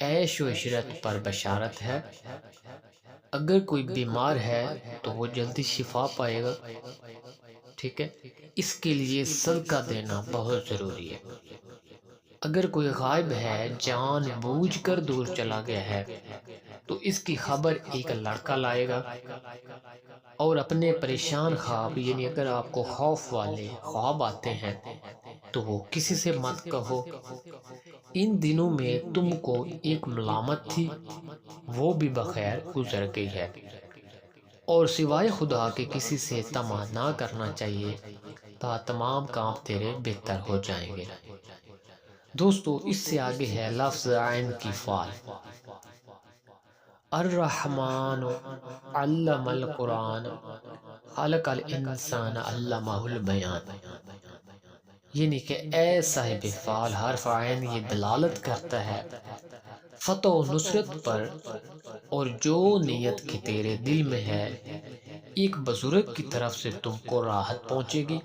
عیش و عشرت پر بشارت ہے۔ اگر کوئی بیمار ہے تو وہ جلدی شفا پائے گا، ٹھیک ہے، اس کے لیے صدقہ دینا بہت ضروری ہے۔ اگر کوئی غائب ہے، جان بوجھ کر دور چلا گیا ہے، تو اس کی خبر ایک لڑکا لائے گا، اور اپنے پریشان خواب، یعنی اگر آپ کو خوف والے خواب آتے ہیں تو وہ کسی سے مت کہو۔ ان دنوں میں تم کو ایک ملامت تھی، وہ بھی بخیر گزر گئی ہے، اور سوائے خدا کے کسی سے طمع نہ کرنا چاہیے تا تمام کام تیرے بہتر ہو جائیں گے۔ دوستو اس سے آگے ہے لفظ عین کی فال۔ الرحمن علم القرآن خلق الانسان علمہ البیان، یعنی کہ اے صاحب فعل حرف عین یہ دلالت کرتا ہے فتح و نصرت پر، اور جو نیت کی تیرے دل میں ہے ایک بزرگ کی طرف سے تم کو راحت پہنچے گی،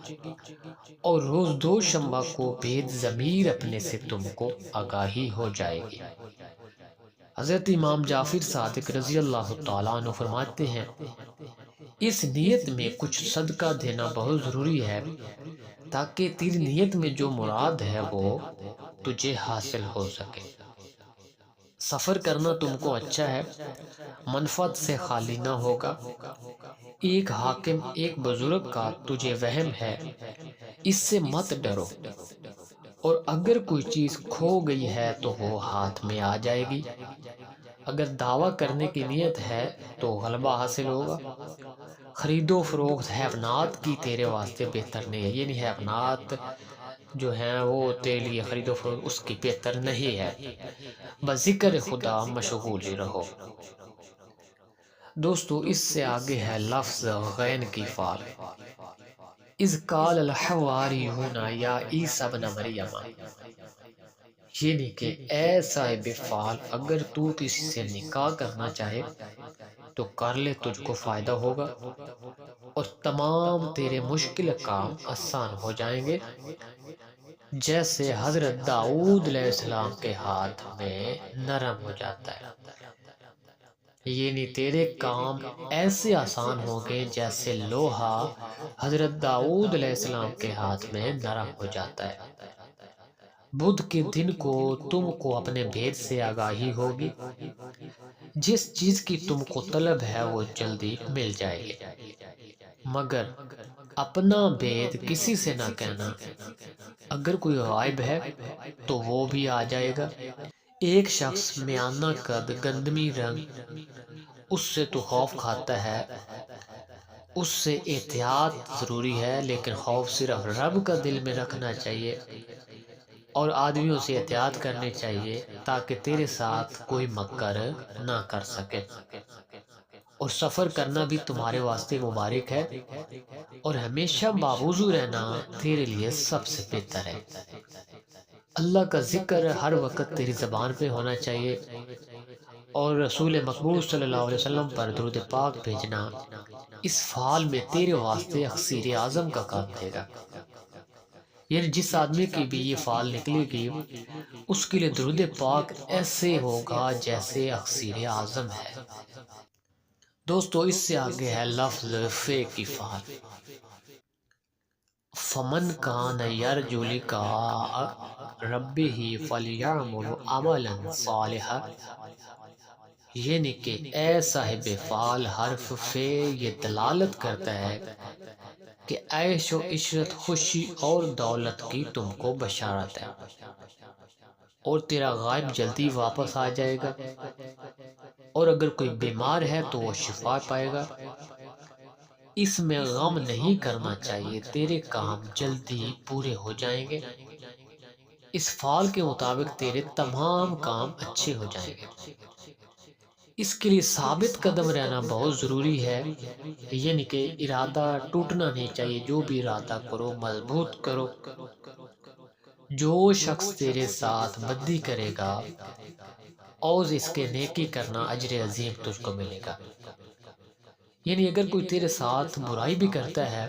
اور روز دو شنبہ کو بید ضمیر اپنے سے تم کو آگاہی ہو جائے گی۔ حضرت امام جعفر صادق رضی اللہ تعالیٰ عنہ فرماتے ہیں اس نیت میں کچھ صدقہ دینا بہت ضروری ہے تاکہ تیری نیت میں جو مراد ہے وہ تجھے حاصل ہو سکے۔ سفر کرنا تم کو اچھا ہے، منفعت سے خالی نہ ہوگا۔ ایک حاکم ایک بزرگ کا تجھے وہم ہے، اس سے مت ڈرو، اور اگر کوئی چیز کھو گئی ہے تو وہ ہاتھ میں آ جائے گی۔ اگر دعویٰ کرنے کی نیت ہے تو غلبہ حاصل ہوگا۔ خرید و فروخت حیوانات کی تیرے واسطے بہتر نہیں ہے، یعنی حیوانات جو ہیں وہ تیرے لیے خرید و فروخت اس کی بہتر نہیں ہے۔ بذکر خدا مشغول ہی رہو۔ دوستو اس سے آگے ہے لفظ غین کی فعل۔ اذ قال الحواریون یا عیسی ابن مریم، یعنی کہ اے صاحب فعل اگر تو کسی سے نکاح کرنا چاہے تو کر لے، تجھ کو فائدہ ہوگا اور تمام تیرے مشکل کام آسان ہو جائیں گے، جیسے حضرت داؤد علیہ السلام کے ہاتھ میں نرم ہو جاتا ہے۔ یعنی تیرے کام ایسے آسان ہوں گے جیسے لوہا حضرت داؤد علیہ السلام کے ہاتھ میں نرم ہو جاتا ہے۔ بدھ کے دن کو تم کو اپنے بھید سے آگاہی ہوگی، جس چیز کی تم کو طلب ہے وہ جلدی مل جائے گی، مگر اپنا بھید کسی سے نہ کہنا۔ اگر کوئی غائب ہے تو وہ بھی آ جائے گا۔ ایک شخص میانہ قد گندمی رنگ، اس سے تو خوف کھاتا ہے، اس سے احتیاط ضروری ہے، لیکن خوف صرف رب کا دل میں رکھنا چاہیے اور آدمیوں سے احتیاط کرنی چاہیے تاکہ تیرے ساتھ کوئی مکر نہ کر سکے۔ اور سفر کرنا بھی تمہارے واسطے مبارک ہے، اور ہمیشہ باوضو رہنا تیرے لیے سب سے بہتر ہے۔ اللہ کا ذکر ہر وقت تیری زبان پہ ہونا چاہیے، اور رسول مقبول صلی اللہ علیہ وسلم پر درود پاک بھیجنا اس فعال میں تیرے واسطے اکسیر اعظم کا کام دے گا۔ یعنی جس آدمی کی بھی یہ فعال نکلے گی اس کے لیے درود پاک ایسے ہوگا جیسے اکسیر اعظم ہے۔ دوستو اس سے آگے ہے لفظ فے کی فعال۔ فمن کان یرجو لقاء ربہ فلیعمل عملا صالحا، یعنی کہ اے صاحب فعال حرف فے یہ دلالت کرتا ہے کہ عیش و عشرت خوشی اور دولت کی تم کو بشارت ہے، اور تیرا غائب جلدی واپس آ جائے گا، اور اگر کوئی بیمار ہے تو وہ شفا پائے گا۔ اس میں غم نہیں کرنا چاہیے، تیرے کام جلدی پورے ہو جائیں گے۔ اس فعل کے مطابق تیرے تمام کام اچھے ہو جائیں گے۔ اس کے لیے ثابت قدم رہنا بہت ضروری ہے، یعنی کہ ارادہ ٹوٹنا نہیں چاہیے، جو بھی ارادہ کرو مضبوط کرو۔ جو شخص تیرے ساتھ بدی کرے گا اور اس کے نیکی کرنا اجر عظیم تجھ کو ملے گا۔ یعنی اگر کوئی تیرے ساتھ برائی بھی کرتا ہے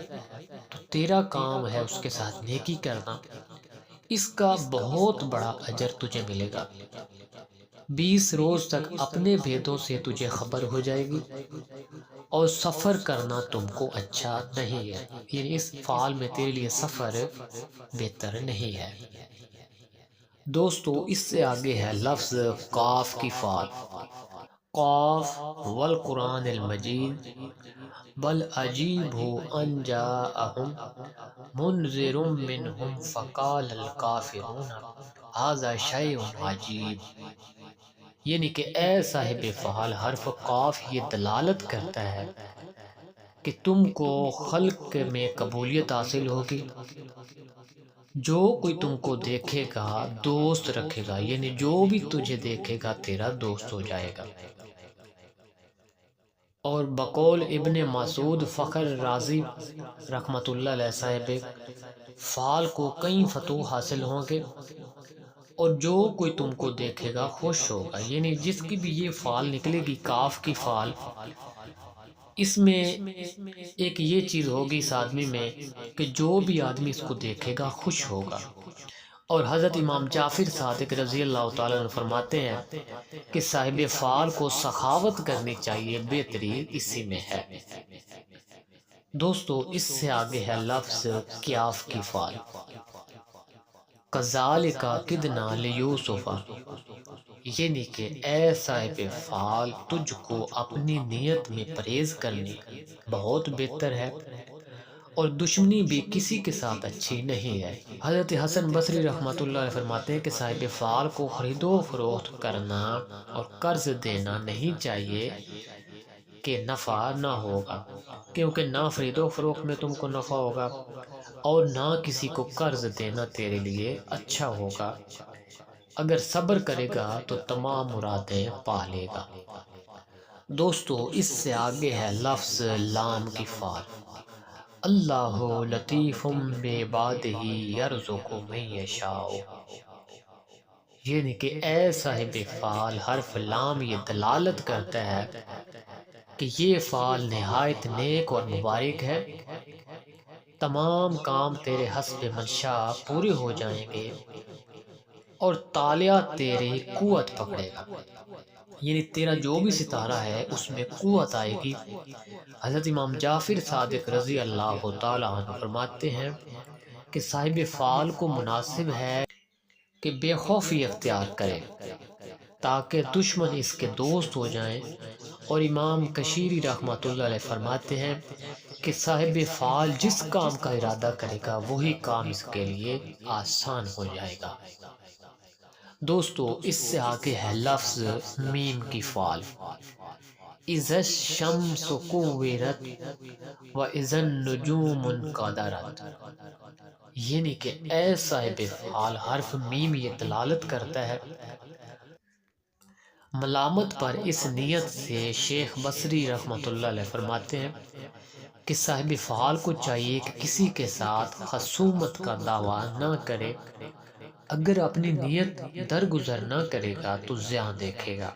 تو تیرا کام ہے اس کے ساتھ نیکی کرنا، اس کا بہت بڑا اجر تجھے ملے گا۔ 20 روز تک اپنے بھیدوں سے تجھے خبر ہو جائے گی، اور سفر کرنا تم کو اچھا نہیں ہے، یعنی اس فعال میں تیرے لیے سفر بہتر نہیں ہے۔ دوستو اس سے آگے ہے لفظ قاف کی فعال۔ قاف والقرآن المجید بل عجیبوا ان جاءہم منذر منہم فقال الکافرون ھذا شیء عجیب، یعنی کہ اے صاحب فعال حرف قاف یہ دلالت کرتا ہے کہ تم کو خلق میں قبولیت حاصل ہوگی۔ جو کوئی تم کو دیکھے گا دوست رکھے گا، یعنی جو بھی تجھے دیکھے گا تیرا دوست ہو جائے گا۔ اور بقول ابن مسعود فخر رازی رحمۃ اللہ علیہ صاحب فال کو کئی فتوح حاصل ہوں گے، اور جو کوئی تم کو دیکھے گا خوش ہوگا، یعنی جس کی بھی یہ فال نکلے گی، کاف کی فال، اس میں ایک یہ چیز ہوگی اس آدمی میں کہ جو بھی آدمی اس کو دیکھے گا خوش ہوگا۔ اور حضرت امام جعفر صادق رضی اللہ تعالیٰ عنہ فرماتے ہیں کہ صاحب فال کو سخاوت کرنی چاہیے، بہترین اسی میں ہے۔ دوستو اس سے آگے ہے لفظ کیاف کی فال۔ کذالک کدنا لیوسف، یعنی کہ اے صاحب فال، تجھ کو اپنی نیت میں پرہیز کرنی بہت بہتر ہے، اور دشمنی بھی کسی کے ساتھ اچھی نہیں ہے۔ حضرت حسن بصری رحمۃ اللہ علیہ فرماتے ہیں کہ صاحب فال کو خرید و فروخت کرنا اور قرض دینا نہیں چاہیے کہ نفع نہ ہوگا، کیونکہ نہ خرید و فروخت میں تم کو نفع ہوگا اور نہ کسی کو قرض دینا تیرے لیے اچھا ہوگا۔ اگر صبر کرے گا تو تمام مرادیں پا لے گا۔ دوستو اس سے آگے ہے لفظ لام کی فال۔ اللہ لطیف بعبادہ یرزق من یشاء، یعنی کہ اے صاحب فال، حرف لام یہ دلالت کرتا ہے کہ یہ فال نہایت نیک اور مبارک ہے، تمام کام تیرے حسب منشا پورے ہو جائیں گے اور تالیہ تیری قوت پکڑے گا، یعنی تیرا جو بھی ستارہ ہے اس میں قوت آئے گی۔ حضرت امام جعفر صادق رضی اللہ تعالیٰ عنہ فرماتے ہیں کہ صاحب فال کو مناسب ہے کہ بے خوفی اختیار کرے تاکہ دشمن اس کے دوست ہو جائیں، اور امام کشیری رحمۃ اللہ علیہ فرماتے ہیں کہ صاحب فال جس کام کا ارادہ کرے گا وہی کام اس کے لیے آسان ہو جائے گا۔ دوستو اس سے آگے ہے لفظ میم کی فال۔ اذا الشمس کورت واذا النجوم انکدرت، یعنی کہ اے صاحب فال، حرف میم یہ دلالت کرتا ہے ملامت پر۔ اس نیت سے شیخ بصری رحمۃ اللہ علیہ فرماتے ہیں کہ صاحب فعال کو چاہیے کہ کسی کے ساتھ خصومت کا دعویٰ نہ کرے، اگر اپنی نیت درگزر نہ کرے گا تو زیاں دیکھے گا،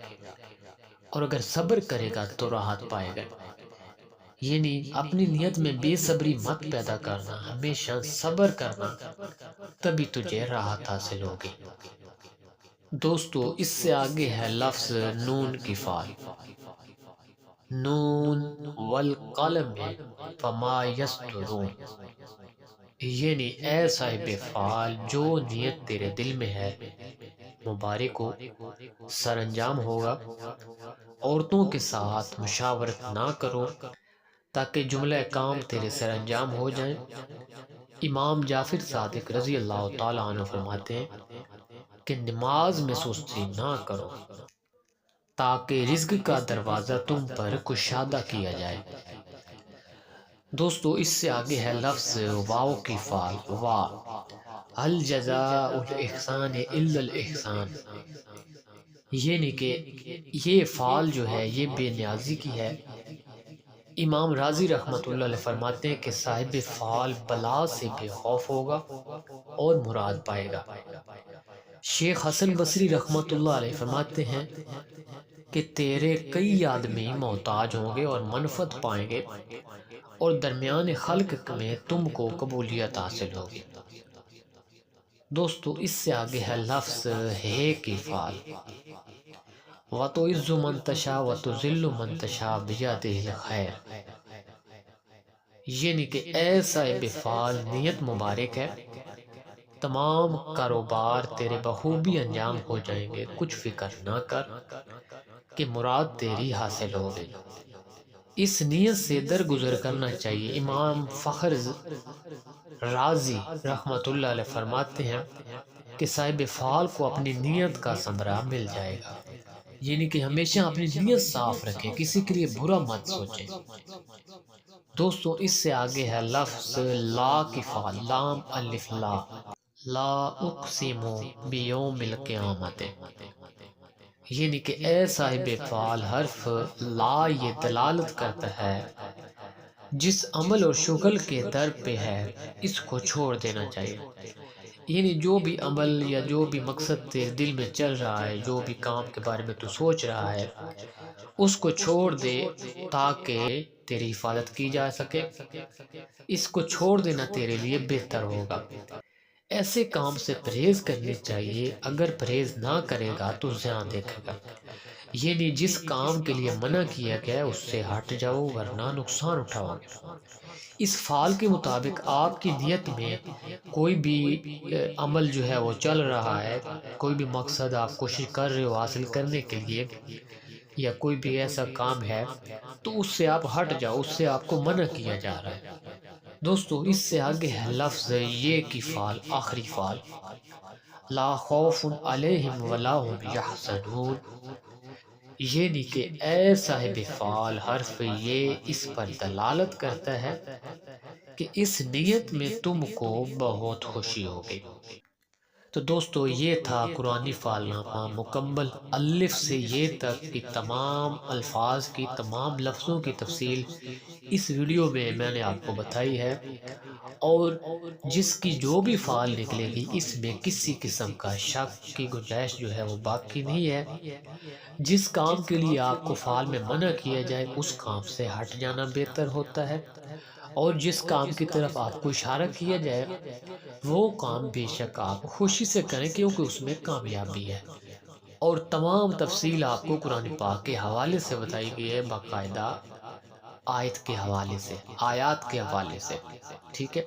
اور اگر صبر کرے گا تو راحت پائے گا۔ یعنی اپنی نیت میں بے صبری مت پیدا کرنا، ہمیشہ صبر کرنا، تبھی تجھے راحت حاصل ہوگی۔ دوستو اس سے آگے ہے لفظ نون کی فال۔ نون والقلم فما یسطرون، یعنی اے صاحب فعال، جو نیت تیرے دل میں ہے مبارک ہو، سر انجام ہوگا۔ عورتوں کے ساتھ مشاورت نہ کرو تاکہ جملہ کام تیرے سر انجام ہو جائیں۔ امام جعفر صادق رضی اللہ تعالیٰ عنہ فرماتے ہیں کہ نماز میں سستی نہ کرو تاکہ رزق کا دروازہ تم پر کشادہ کیا جائے۔ دوستو اس سے آگے ہے لفظ واو کی فال۔ وا هل جزاء الاحسان الا الاحسان، یعنی کہ یہ فال جو ہے یہ بے نیازی کی ہے۔ امام راضی رحمۃ اللہ علیہ فرماتے ہیں کہ صاحب فال بلا سے بے خوف ہوگا اور مراد پائے گا۔ شیخ حسن بصری رحمۃ اللہ علیہ فرماتے ہیں کہ تیرے کئی آدمی محتاج ہوں گے اور منفعت پائیں گے، اور درمیان خلق میں تم کو قبولیت حاصل ہوگی۔ دوستو اس سے آگے ہے لفظ ہے کی فال۔ وَتُعِزُّ مَن تَشَاءُ وَتُذِلُّ مَن تَشَاءُ بِیَدِهِ الْخَیرُ، یعنی کہ اے صاحب فال، نیت مبارک ہے، تمام کاروبار تیرے بخوبی انجام ہو جائیں گے، کچھ فکر نہ کر کہ مراد تیری حاصل ہو گئی۔ اس نیت سے درگزر کرنا چاہیے۔ امام فخر رازی رحمۃ اللہ علیہ فرماتے ہیں کہ صاحب فعال کو اپنی نیت کا ثمرہ مل جائے گا، یعنی کہ ہمیشہ اپنی نیت صاف رکھیں، کسی کے لیے برا مت سوچیں۔ دوستو اس سے آگے ہے لفظ لا کی فعال۔ لام الف لا۔ لا اقسم بیوم القیامت، یعنی کہ اے صاحب فعال، حرف لا یہ دلالت کرتا ہے جس عمل اور شغل کے در پہ ہے اس کو چھوڑ دینا چاہیے۔ یعنی جو بھی عمل یا جو بھی مقصد تیرے دل میں چل رہا ہے، جو بھی کام کے بارے میں تو سوچ رہا ہے، اس کو چھوڑ دے تاکہ تیری حفاظت کی جا سکے۔ اس کو چھوڑ دینا تیرے لیے بہتر ہوگا۔ ایسے کام سے پرہیز کرنی چاہیے، اگر پرہیز نہ کرے گا تو زیاں دیکھے گا۔ یعنی جس کام کے لیے منع کیا گیا ہے اس سے ہٹ جاؤ ورنہ نقصان اٹھاؤ گے۔ اس فعال کے مطابق آپ کی نیت میں کوئی بھی عمل جو ہے وہ چل رہا ہے، کوئی بھی مقصد آپ کوشش کر رہے ہو حاصل کرنے کے لیے، یا کوئی بھی ایسا کام ہے تو اس سے آپ ہٹ جاؤ، اس سے آپ کو منع کیا جا رہا ہے۔ دوستو اس سے آگے ہے لفظ یہ کی فعال، آخری فعال، لا خوف علیہم ولا هم یحزنون، یعنی کہ اے صاحب فعال، حرف یہ اس پر دلالت کرتا ہے کہ اس نیت میں تم کو بہت خوشی ہوگی۔ تو دوستو یہ تھا قرآنی فعال نامہ مکمل، الف سے یہ تک کی تمام الفاظ کی، تمام لفظوں کی تفصیل اس ویڈیو میں نے آپ کو بتائی ہے، اور جس کی جو بھی فعال نکلے گی اس میں کسی قسم کا شک کی گنجائش جو ہے وہ باقی نہیں ہے۔ جس کام کے لیے آپ کو فعال میں منع کیا جائے اس کام سے ہٹ جانا بہتر ہوتا ہے، اور جس کام کی طرف آپ کو اشارہ کیا جائے وہ کام بے شک آپ خوشی سے کریں کیونکہ اس میں کامیابی ہے۔ اور تمام تفصیل آپ کو قرآن پاک کے حوالے سے بتائی گئی ہے، باقاعدہ آیت کے حوالے سے، آیات کے حوالے سے، ٹھیک ہے۔